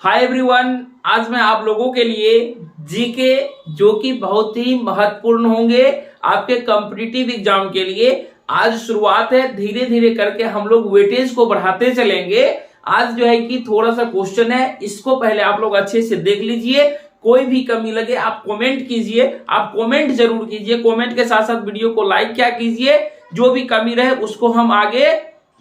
Hi everyone, आज मैं आप लोगों के लिए जीके जो कि बहुत ही महत्वपूर्ण होंगे आपके कॉम्पिटिटिव एग्जाम के लिए। आज शुरुआत है, धीरे धीरे करके हम लोग वेटेज को बढ़ाते चलेंगे। आज जो है कि थोड़ा सा क्वेश्चन है, इसको पहले आप लोग अच्छे से देख लीजिए। कोई भी कमी लगे आप कमेंट कीजिए, आप कमेंट जरूर कीजिए। कमेंट के साथ साथ वीडियो को लाइक क्या कीजिए। जो भी कमी रहे उसको हम आगे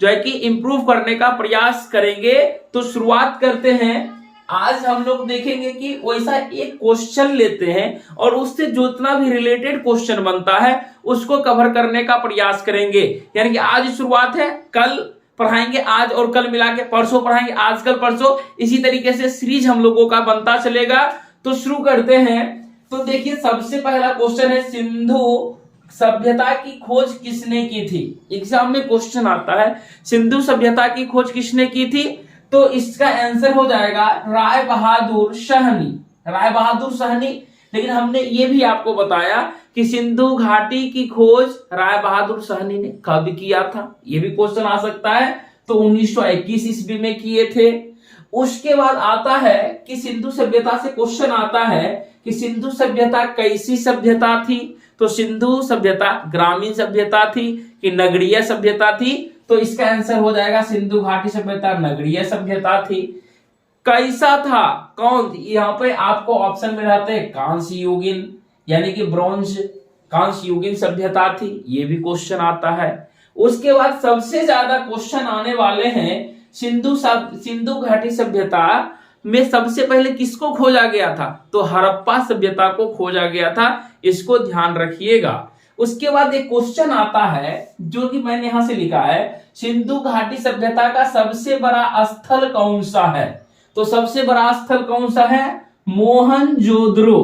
जो है कि इम्प्रूव करने का प्रयास करेंगे। तो शुरुआत करते हैं। आज हम लोग देखेंगे कि वैसा एक क्वेश्चन लेते हैं और उससे जितना भी रिलेटेड क्वेश्चन बनता है उसको कवर करने का प्रयास करेंगे। यानी कि आज शुरुआत है, कल पढ़ाएंगे, आज और कल मिला के परसों पढ़ाएंगे, आज कल परसों, इसी तरीके से सीरीज हम लोगों का बनता चलेगा। तो शुरू करते हैं। तो देखिए, सबसे पहला क्वेश्चन है, सिंधु सभ्यता की खोज किसने की थी? एग्जाम में क्वेश्चन आता है, सिंधु सभ्यता की खोज किसने की थी? तो इसका आंसर हो जाएगा राय बहादुर साहनी। राय बहादुर साहनी। लेकिन हमने ये भी आपको बताया कि सिंधु घाटी की खोज राय बहादुर साहनी ने कब किया था, ये भी क्वेश्चन आ सकता है। तो 1921 ईस्वी में किए थे। उसके बाद आता है कि सिंधु सभ्यता से क्वेश्चन आता है कि सिंधु सभ्यता कैसी सभ्यता थी? तो सिंधु सभ्यता ग्रामीण सभ्यता थी कि नगरीय सभ्यता थी? तो इसका आंसर हो जाएगा सिंधु घाटी सभ्यता नगरीय सभ्यता थी। कैसा था? कौन? यहाँ पे आपको ऑप्शन में रहते हैं कांस्य युगीन यानी कि ब्रॉन्ज कांस्य युगीन सभ्यता थी, ये भी क्वेश्चन आता है। उसके बाद सबसे ज्यादा क्वेश्चन आने वाले हैं, सिंधु घाटी सभ्यता में सबसे पहले किसको खोजा गया था? तो हड़प्पा सभ्यता को खोजा गया था, इसको ध्यान रखिएगा। उसके बाद एक क्वेश्चन आता है जो कि मैंने यहां से लिखा है, सिंधु घाटी सभ्यता का सबसे बड़ा स्थल कौन सा है? तो सबसे बड़ा स्थल कौन सा है? मोहनजोदड़ो।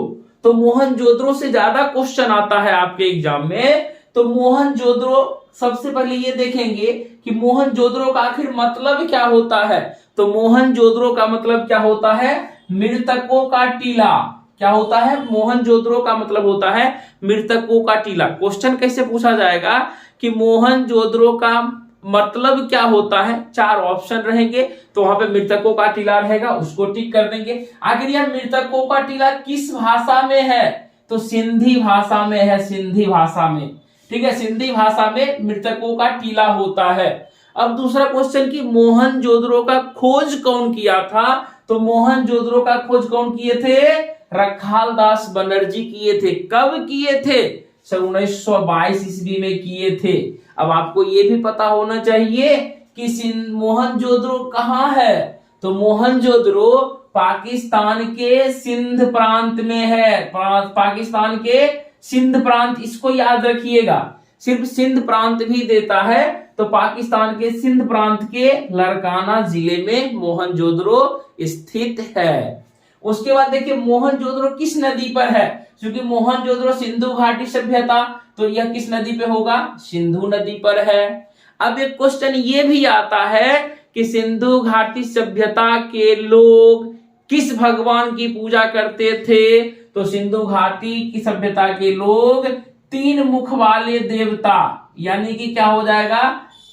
तो मोहनजोदड़ो से ज्यादा क्वेश्चन आता है आपके एग्जाम में। तो मोहनजोदड़ो सबसे पहले ये देखेंगे कि मोहनजोदड़ो का आखिर मतलब क्या होता है। तो मोहनजोदड़ो का मतलब क्या होता है? मृतकों का टीला। क्या होता है? मोहनजोदड़ो का मतलब होता है मृतकों का टीला। क्वेश्चन कैसे पूछा जाएगा कि मोहनजोदड़ो का मतलब क्या होता है? 4 ऑप्शन रहेंगे, तो वहां पे मृतकों का टीला रहेगा, उसको टिक कर देंगे। आखिर यह मृतकों का टीला किस भाषा में है? तो सिंधी भाषा में है, सिंधी भाषा में। ठीक है, सिंधी भाषा में मृतकों का टीला होता है। अब दूसरा क्वेश्चन कि मोहनजोदड़ो का खोज कौन किया था? तो मोहनजोदड़ो का खोज कौन किए थे? रखाल दास बनर्जी किए थे। कब किए थे? 1922 ईस्वी में किए थे। अब आपको ये भी पता होना चाहिए कि मोहनजोदड़ो कहाँ है? तो मोहनजोदड़ो पाकिस्तान के सिंध प्रांत में है। पाकिस्तान के सिंध प्रांत, इसको याद रखिएगा। सिर्फ सिंध प्रांत भी देता है, तो पाकिस्तान के सिंध प्रांत के लड़काना जिले में मोहनजोदड़ो स्थित है। उसके बाद देखिए, मोहनजोदड़ो किस नदी पर है? क्योंकि मोहनजोदड़ो सिंधु घाटी सभ्यता, तो यह किस नदी पे होगा? सिंधु नदी पर है। अब एक क्वेश्चन ये भी आता है कि सिंधु घाटी सभ्यता के लोग किस भगवान की पूजा करते थे? तो सिंधु घाटी की सभ्यता के लोग 3 मुख वाले देवता, यानी कि क्या हो जाएगा?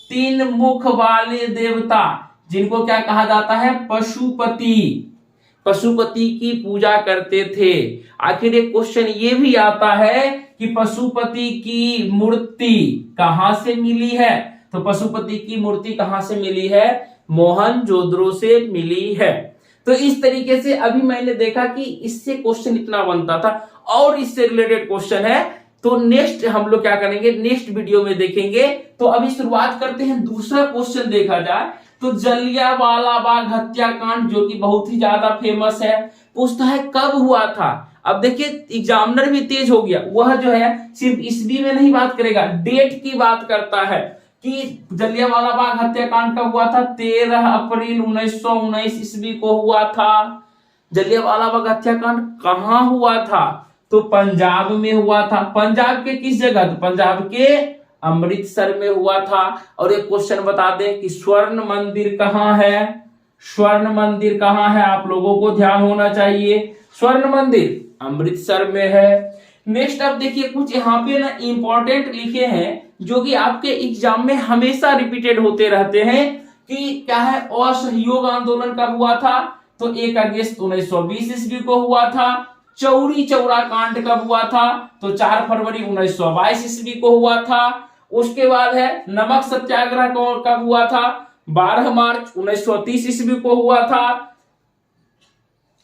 3 मुख वाले देवता, जिनको क्या कहा जाता है? पशुपति। पशुपति की पूजा करते थे। आखिर एक क्वेश्चन ये भी आता है कि पशुपति की मूर्ति कहां से मिली है? तो पशुपति की मूर्ति कहां से मिली है? मोहनजोदड़ो से मिली है। तो इस तरीके से अभी मैंने देखा कि इससे क्वेश्चन इतना बनता था, और इससे रिलेटेड क्वेश्चन है तो नेक्स्ट हम लोग क्या करेंगे, नेक्स्ट वीडियो में देखेंगे। तो अभी शुरुआत करते हैं। दूसरा क्वेश्चन देखा जाए तो जलियांवाला बाग हत्याकांड, जो कि बहुत ही ज्यादा फेमस है, पूछता है कब हुआ था। अब देखिए, एग्जामिनर भी तेज हो गया, वह जो है सिर्फ ईस्वी में नहीं बात करेगा, डेट की बात करता है कि जलियांवाला बाग हत्याकांड कब हुआ था? 13 अप्रैल 1919 ईस्वी को हुआ था। जलियांवाला बाग हत्याकांड कहाँ हुआ था? तो पंजाब में हुआ था। पंजाब के किस जगह? तो पंजाब के अमृतसर में हुआ था। और एक क्वेश्चन बता दें कि स्वर्ण मंदिर कहाँ है? स्वर्ण मंदिर कहाँ है? आप लोगों को ध्यान होना चाहिए, स्वर्ण मंदिर अमृतसर में है। नेक्स्ट अब देखिए, कुछ यहाँ पे ना इंपॉर्टेंट लिखे हैं जो कि आपके एग्जाम में हमेशा रिपीटेड होते रहते हैं कि क्या है? असहयोग आंदोलन कब हुआ था? तो 1 अगस्त 1920 ईस्वी को हुआ था। चौरी चौरा कांड कब हुआ था? तो 4 फरवरी 1922 ईस्वी को हुआ था। उसके बाद है नमक सत्याग्रह कब हुआ था? 12 मार्च 1930 ईस्वी को हुआ था।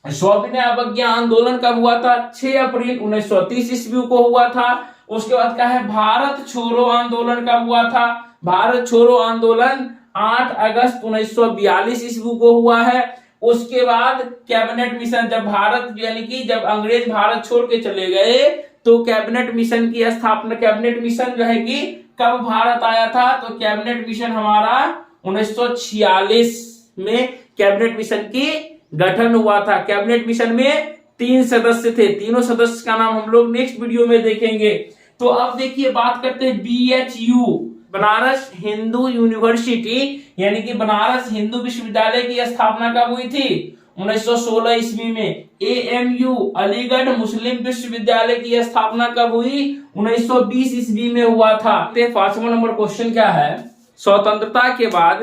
सविनय अवज्ञा आंदोलन कब हुआ था? 6 अप्रैल 1930 ईस्वी को हुआ था। उसके बाद क्या है? भारत छोड़ो आंदोलन कब हुआ था? भारत छोड़ो आंदोलन 8 अगस्त 1942 ईस्वी को हुआ है। उसके बाद कैबिनेट मिशन, जब भारत यानी कि जब अंग्रेज भारत छोड़ के चले गए तो कैबिनेट मिशन की स्थापना, कैबिनेट मिशन जो है कि कब भारत आया था? तो कैबिनेट मिशन हमारा 1946 में कैबिनेट मिशन की गठन हुआ था। कैबिनेट मिशन में 3 सदस्य थे, तीनों सदस्य का नाम हम लोग नेक्स्ट वीडियो में देखेंगे। तो अब देखिए बात करते हैं BHU, बनारस हिंदू यूनिवर्सिटी यानी कि बनारस हिंदू विश्वविद्यालय की स्थापना कब हुई थी? 1916 ईस्वी में। AMU अलीगढ़ मुस्लिम विश्वविद्यालय की स्थापना कब हुई? 1920 ईस्वी में हुआ था। 5वां नंबर क्वेश्चन क्या है? स्वतंत्रता के बाद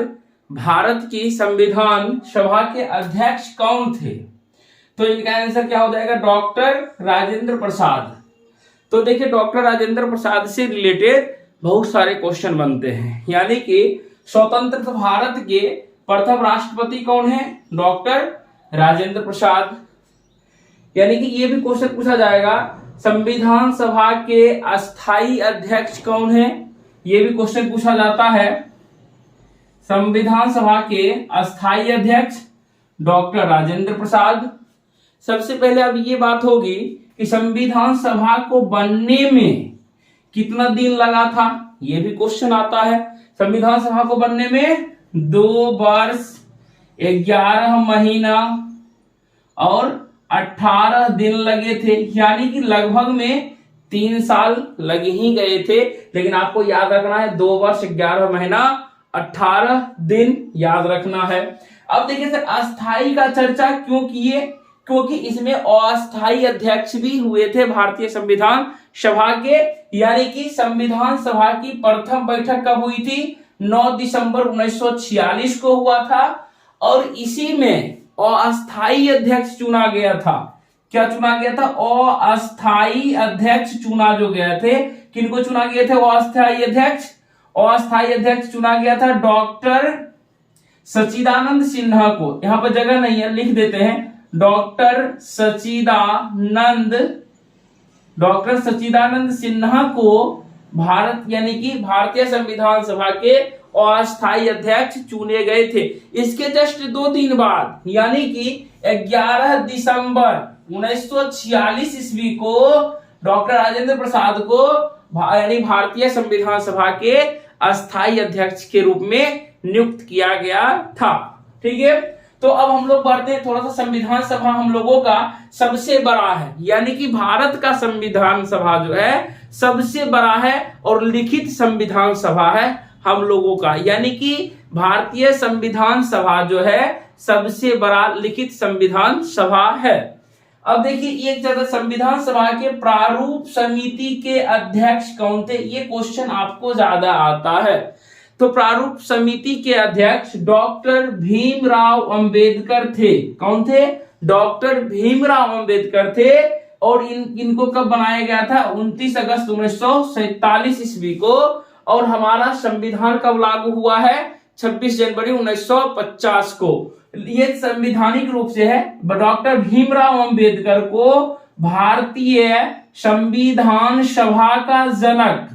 भारत की संविधान सभा के अध्यक्ष कौन थे? तो इनका आंसर क्या हो जाएगा? डॉक्टर राजेंद्र प्रसाद। तो देखिए डॉक्टर राजेंद्र प्रसाद से रिलेटेड बहुत सारे क्वेश्चन बनते हैं, यानी कि स्वतंत्र भारत के प्रथम राष्ट्रपति कौन है? डॉक्टर राजेंद्र प्रसाद। यानी कि ये भी क्वेश्चन पूछा जाएगा संविधान सभा के अस्थाई अध्यक्ष कौन है? ये भी क्वेश्चन पूछा जाता है। संविधान सभा के अस्थाई अध्यक्ष डॉक्टर राजेंद्र प्रसाद। सबसे पहले अब ये बात होगी कि संविधान सभा को बनने में कितना दिन लगा था? ये भी क्वेश्चन आता है। संविधान सभा को बनने में 2 वर्ष 11 महीना और 18 दिन लगे थे, यानी कि लगभग में 3 साल लग ही गए थे। लेकिन आपको याद रखना है 2 वर्ष 11 महीना 18 दिन याद रखना है। अब देखिए सर, अस्थाई का चर्चा क्यों किए? क्योंकि इसमें अस्थाई अध्यक्ष भी हुए थे भारतीय संविधान सभा के, यानी कि संविधान सभा की प्रथम बैठक कब हुई थी? 9 दिसंबर 1946 को हुआ था। और इसी में अस्थाई अध्यक्ष चुना गया था। क्या चुना गया था? अस्थाई अध्यक्ष चुना जो गए थे। किनको चुना गए थे अस्थाई अध्यक्ष? अस्थाई अध्यक्ष चुना गया था डॉक्टर सच्चिदानंद सिन्हा को। यहां पर जगह नहीं है, लिख देते हैं डॉक्टर सच्चिदानंद सिन्हा को भारत यानी कि भारतीय संविधान सभा के अस्थाई अध्यक्ष चुने गए थे। इसके जस्ट 2 दिन बाद यानी कि 11 दिसंबर 1946 ईस्वी को डॉक्टर राजेंद्र प्रसाद को यानी भारतीय संविधान सभा के अस्थाई अध्यक्ष के रूप में नियुक्त किया गया था। ठीक है, तो अब हम लोग बढ़ते हैं थोड़ा सा। संविधान सभा हम लोगों का सबसे बड़ा है, यानी कि भारत का संविधान सभा जो है सबसे बड़ा है और लिखित संविधान सभा है हम लोगों का, यानी कि भारतीय संविधान सभा जो है सबसे बड़ा लिखित संविधान सभा है। अब देखिए एक जगह संविधान सभा के प्रारूप समिति के अध्यक्ष कौन थे? ये क्वेश्चन आपको ज्यादा आता है। तो प्रारूप समिति के अध्यक्ष डॉक्टर भीमराव अंबेडकर थे। कौन थे? डॉक्टर भीमराव अंबेडकर थे। और इनको कब बनाया गया था? 29 अगस्त 1947 ईस्वी को। और हमारा संविधान कब लागू हुआ है? 26 जनवरी 1950 को। ये संवैधानिक रूप से है। डॉक्टर भीमराव अंबेडकर को भारतीय संविधान सभा का जनक,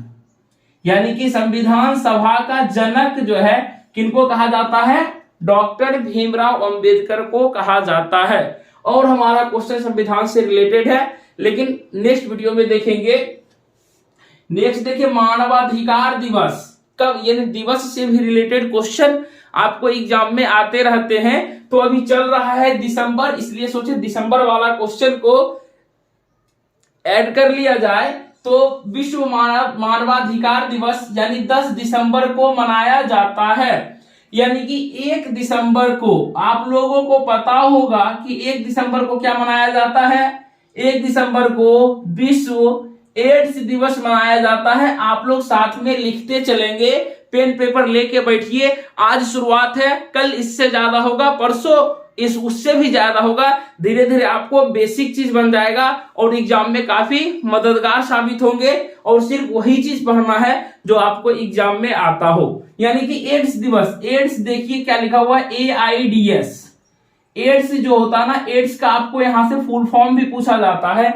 यानी कि संविधान सभा का जनक जो है किनको कहा जाता है? डॉक्टर भीमराव अंबेडकर को कहा जाता है। और हमारा क्वेश्चन संविधान से रिलेटेड है, लेकिन नेक्स्ट वीडियो में देखेंगे। नेक्स्ट देखिए मानवाधिकार दिवस कब, यानी दिवस से भी रिलेटेड क्वेश्चन आपको एग्जाम में आते रहते हैं। तो अभी चल रहा है दिसंबर, इसलिए सोचे दिसंबर वाला क्वेश्चन को ऐड कर लिया जाए। तो विश्व मानवाधिकार दिवस यानी 10 दिसंबर को मनाया जाता है। यानी कि 1 दिसंबर को आप लोगों को पता होगा कि 1 दिसंबर को क्या मनाया जाता है? 1 दिसंबर को विश्व एड्स दिवस मनाया जाता है। आप लोग साथ में लिखते चलेंगे, पेन पेपर लेके बैठिए। आज शुरुआत है, कल इससे ज्यादा होगा, परसों इस उससे भी ज्यादा होगा। धीरे धीरे आपको बेसिक चीज बन जाएगा और एग्जाम में काफी मददगार साबित होंगे और सिर्फ वही चीज पढ़ना है जो आपको एग्जाम में आता हो। यानी कि एड्स दिवस, एड्स देखिए क्या लिखा हुआ है, AIDS। एड्स जो होता है ना, एड्स का आपको यहां से फुल फॉर्म भी पूछा जाता है।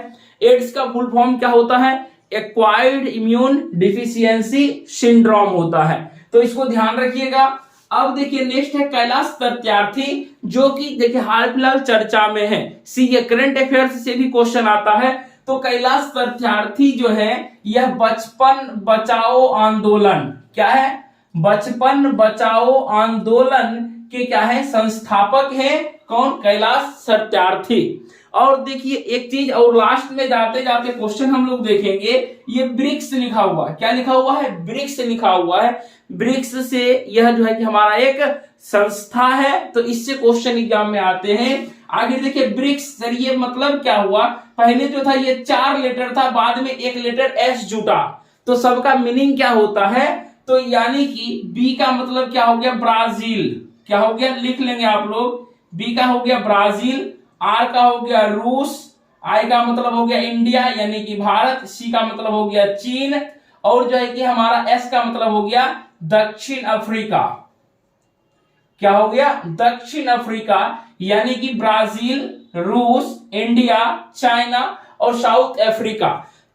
एड्स का फुल फॉर्म क्या होता है, एक्वायर्ड इम्यून डिफिशियंसी सिंड्रोम होता है, तो इसको ध्यान रखिएगा। अब देखिए नेक्स्ट है कैलाश सत्यार्थी, जो कि देखिए हाल फिलहाल चर्चा में है। सीए करंट अफेयर्स से भी क्वेश्चन आता है। तो कैलाश सत्यार्थी जो है यह बचपन बचाओ आंदोलन, क्या है, बचपन बचाओ आंदोलन के क्या है, संस्थापक है कौन, कैलाश सत्यार्थी। और देखिए एक चीज और लास्ट में जाते जाते क्वेश्चन हम लोग देखेंगे, ये ब्रिक्स लिखा हुआ, क्या लिखा हुआ है, ब्रिक्स लिखा हुआ है। ब्रिक्स से यह जो है कि हमारा एक संस्था है, तो इससे क्वेश्चन एग्जाम में आते हैं। आगे देखिए ब्रिक्स, सर ये मतलब क्या हुआ, पहले जो था ये 4 लेटर था, बाद में एक लेटर एस जुटा, तो सबका मीनिंग क्या होता है, तो यानी कि बी का मतलब क्या हो गया, ब्राजील, क्या हो गया, लिख लेंगे आप लोग, बी का हो गया ब्राजील, आर का हो गया रूस, आई का मतलब हो गया इंडिया यानी कि भारत, सी का मतलब हो गया चीन, और जो है कि हमारा एस का मतलब हो गया दक्षिण अफ्रीका, क्या हो गया, दक्षिण अफ्रीका, यानी कि ब्राजील, रूस, इंडिया, चाइना और साउथ अफ्रीका।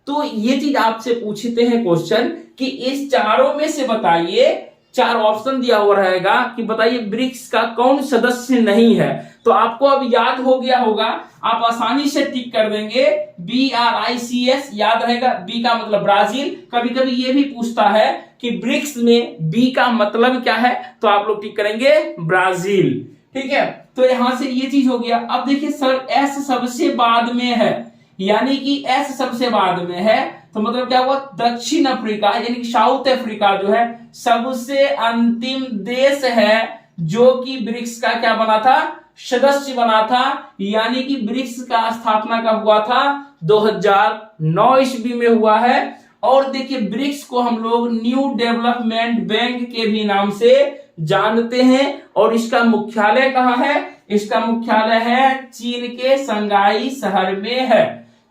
तो ये चीज आपसे पूछते हैं क्वेश्चन कि इस चारों में से बताइए, 4 ऑप्शन दिया हुआ रहेगा कि बताइए ब्रिक्स का कौन सदस्य नहीं है। तो आपको अब याद हो गया होगा, आप आसानी से टिक कर देंगे, BRICS याद रहेगा, बी का मतलब ब्राजील। कभी कभी ये भी पूछता है कि ब्रिक्स में बी का मतलब क्या है, तो आप लोग टिक करेंगे ब्राजील, ठीक है। तो यहां से ये चीज हो गया। अब देखिए सर एस सबसे बाद में है, यानी कि एस सबसे बाद में है, तो मतलब क्या हुआ, दक्षिण अफ्रीका यानी कि साउथ अफ्रीका जो है सबसे अंतिम देश है जो कि ब्रिक्स का क्या बना था, सदस्य बना था। यानी कि ब्रिक्स का स्थापना कब हुआ था, 2009 ईस्वी में हुआ है। और देखिए ब्रिक्स को हम लोग न्यू डेवलपमेंट बैंक के भी नाम से जानते हैं। और इसका मुख्यालय कहाँ है, इसका मुख्यालय है चीन के शंघाई शहर में है।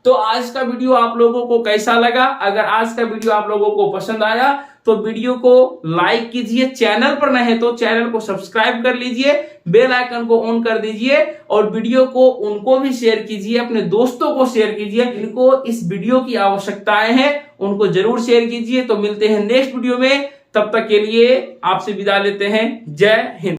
तो आज का वीडियो आप लोगों को कैसा लगा, अगर आज का वीडियो आप लोगों को पसंद आया तो वीडियो को लाइक कीजिए, चैनल पर नए हैं तो चैनल को सब्सक्राइब कर लीजिए, बेल आइकन को ऑन कर दीजिए और वीडियो को उनको भी शेयर कीजिए, अपने दोस्तों को शेयर कीजिए, इनको इस वीडियो की आवश्यकताएं हैं उनको जरूर शेयर कीजिए। तो मिलते हैं नेक्स्ट वीडियो में, तब तक के लिए आपसे विदा लेते हैं, जय हिंद।